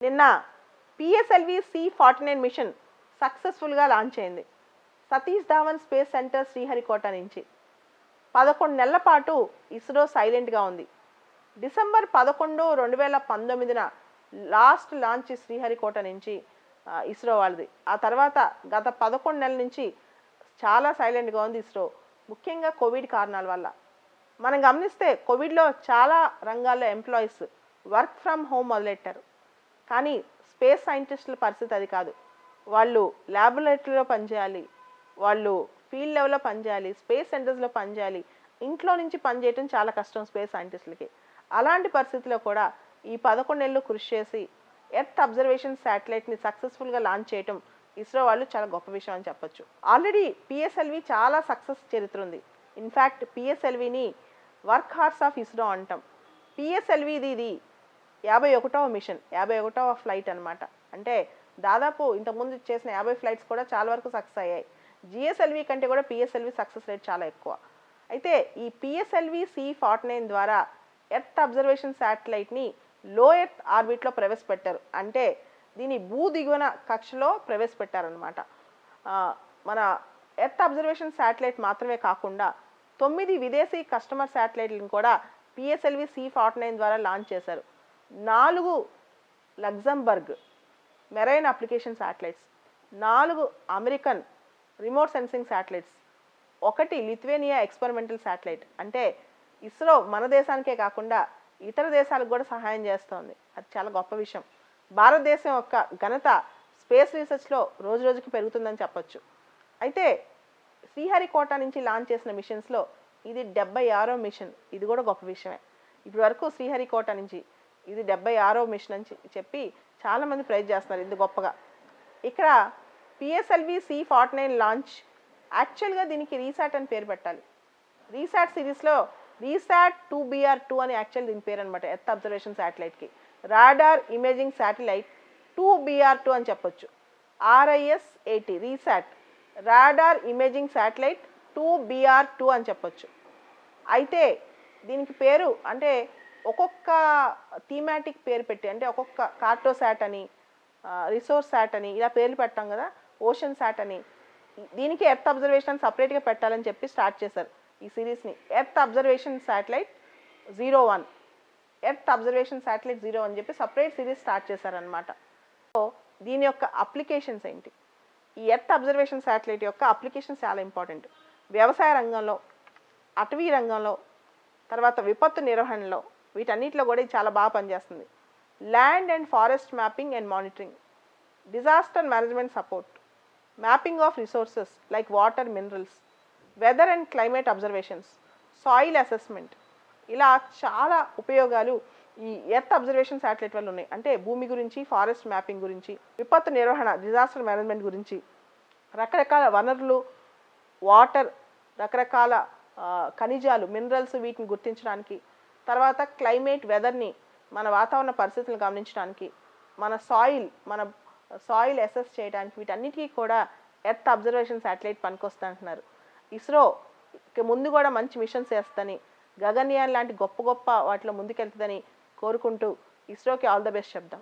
నిన్న PSLV C49 machine సక్సెస్ఫుల్గా launch అయింది సతీష్ ధావన్ స్పేస్ సెంటర్ శ్రీహరికోట నుంచి. 11 నెలల పాటు ఇస్రో సైలెంట్గా ఉంది. డిసెంబర్ 11, 2019న లాస్ట్ లాంచ్ శ్రీహరికోట నుంచి ఇస్రో వాళ్ళది. ఆ తర్వాత గత 11 నెలల నుంచి చాలా సైలెంట్గా ఉంది ఇస్రో, ముఖ్యంగా కోవిడ్ కారణాల వల్ల. మనం గమనిస్తే కోవిడ్లో చాలా రంగాల్లో ఎంప్లాయీస్ వర్క్ ఫ్రమ్ హోమ్ మొదలెట్టారు. కానీ స్పేస్ సైంటిస్టుల పరిస్థితి అది కాదు. వాళ్ళు ల్యాబొరేటరీలో పనిచేయాలి, వాళ్ళు ఫీల్డ్ లెవెల్లో పనిచేయాలి, స్పేస్ సెంటర్స్లో పనిచేయాలి. ఇంట్లో నుంచి పనిచేయటం చాలా కష్టం స్పేస్ సైంటిస్టులకి. అలాంటి పరిస్థితిలో కూడా ఈ 11 నెలలు కృషి చేసి ఎర్త్ అబ్జర్వేషన్ శాటిలైట్ని సక్సెస్ఫుల్గా లాంచ్ చేయటం ఇస్రో వాళ్ళు చాలా గొప్ప విషయం అని చెప్పొచ్చు. ఆల్రెడీ పిఎస్ఎల్వి చాలా సక్సెస్ చరిత్ర ఉంది. ఇన్ఫ్యాక్ట్ పిఎస్ఎల్విని వర్క్ హార్స్ ఆఫ్ ఇస్రో అంటాం. పిఎస్ఎల్విది ఇది 51వ మిషన్, 51వ ఫ్లైట్ అనమాట. అంటే దాదాపు ఇంతకుముందు చేసిన 50 ఫ్లైట్స్ కూడా చాలా వరకు సక్సెస్ అయ్యాయి. జిఎస్ఎల్వి కంటే కూడా పిఎస్ఎల్వి సక్సెస్ రేట్ చాలా ఎక్కువ. అయితే ఈ పిఎస్ఎల్వి C49 ద్వారా ఎర్త్ అబ్జర్వేషన్ శాటిలైట్ని లో ఎర్త్ ఆర్బిట్లో ప్రవేశపెట్టారు. అంటే దీని భూ దిగువన కక్షలో ప్రవేశపెట్టారనమాట. మన ఎర్త్ అబ్జర్వేషన్ శాటిలైట్ మాత్రమే కాకుండా 9 విదేశీ కస్టమర్ శాటిలైట్లను కూడా పిఎస్ఎల్వి C49 ద్వారా లాంచ్ చేశారు. 4 Luxembourg marine application satellites, 4 American remote sensing satellites, 1 Lithuania experimental satellite. అంటే ఇస్రో మన దేశానికే కాకుండా ఇతర దేశాలకు కూడా సహాయం చేస్తోంది. అది చాలా గొప్ప విషయం. భారతదేశం యొక్క ఘనత స్పేస్ రీసెర్చ్లో రోజు రోజుకి పెరుగుతుందని చెప్పొచ్చు. అయితే శ్రీహరికోట నుంచి లాంచ్ చేసిన మిషన్స్లో ఇది 76వ మిషన్. ఇది కూడా గొప్ప విషయమే. ఇప్పటి వరకు శ్రీహరికోట నుంచి ఇది 76వ మిషన్ అని చెప్పి చాలామంది ప్రైజ్ చేస్తున్నారు ఇది గొప్పగా. ఇక్కడ పిఎస్ఎల్వి C49 లాంచ్ యాక్చువల్గా దీనికి రీసాట్ అని పేరు పెట్టాలి. రీసాట్ సిరీస్లో రీసాట్ 2BR2 అని యాక్చువల్ దీని పేరు అనమాట. ఎర్త్ అబ్జర్వేషన్ శాటిలైట్కి రాడార్ ఇమేజింగ్ శాటిలైట్ 2BR2 అని చెప్పొచ్చు. RIS-80 RISAT radar imaging satellite 2BR2 అని చెప్పొచ్చు. అయితే దీనికి పేరు అంటే ఒక్కొక్క థీమాటిక్ పేరు పెట్టి, అంటే ఒక్కొక్క కార్టోసాట్ అని, రిసోర్స్ శాట్ అని ఇలా పేర్లు పెట్టాం కదా, ఓషన్ శాట్ అని. దీనికి ఎర్త్ అబ్జర్వేషన్ సపరేట్గా పెట్టాలని చెప్పి స్టార్ట్ చేశారు ఈ సిరీస్ని. Earth observation satellite 01, earth observation satellite 0 అని చెప్పి సపరేట్ సిరీస్ స్టార్ట్ చేశారనమాట. సో దీని యొక్క అప్లికేషన్స్ ఏంటి? ఈ ఎర్త్ అబ్జర్వేషన్ శాటిలైట్ యొక్క అప్లికేషన్స్ చాలా ఇంపార్టెంట్. వ్యవసాయ రంగంలో, అటవీ రంగంలో, తర్వాత విపత్తు నిర్వహణలో, వీటన్నిటిలో కూడా ఇది చాలా బాగా పనిచేస్తుంది. Land and forest mapping and monitoring, disaster management support, mapping of resources like water, minerals, weather and climate observations, soil assessment, ఇలా చాలా ఉపయోగాలు ఈ ఎర్త్ అబ్జర్వేషన్ శాటిలైట్ వల్ల ఉన్నాయి. అంటే భూమి గురించి, ఫారెస్ట్ మ్యాపింగ్ గురించి, విపత్తు నిర్వహణ, డిజాస్టర్ మేనేజ్మెంట్ గురించి, రకరకాల వనరులు, వాటర్, రకరకాల ఖనిజాలు, మినరల్స్, వీటిని గుర్తించడానికి, తర్వాత క్లైమేట్, వెదర్ని, మన వాతావరణ పరిస్థితులను గమనించడానికి, మన సాయిల్ అసెస్ చేయడానికి, వీటన్నిటికీ కూడా ఎర్త్ అబ్జర్వేషన్ శాటిలైట్ పనికొస్తా అంటున్నారు. ఇస్రో ముందు కూడా మంచి మిషన్స్ వేస్తుందని, గగన్యాన్ లాంటి గొప్ప గొప్ప వాటిలో ముందుకెళ్తుందని కోరుకుంటూ ఇస్రోకి ఆల్ ద బెస్ట్ చెప్దాం.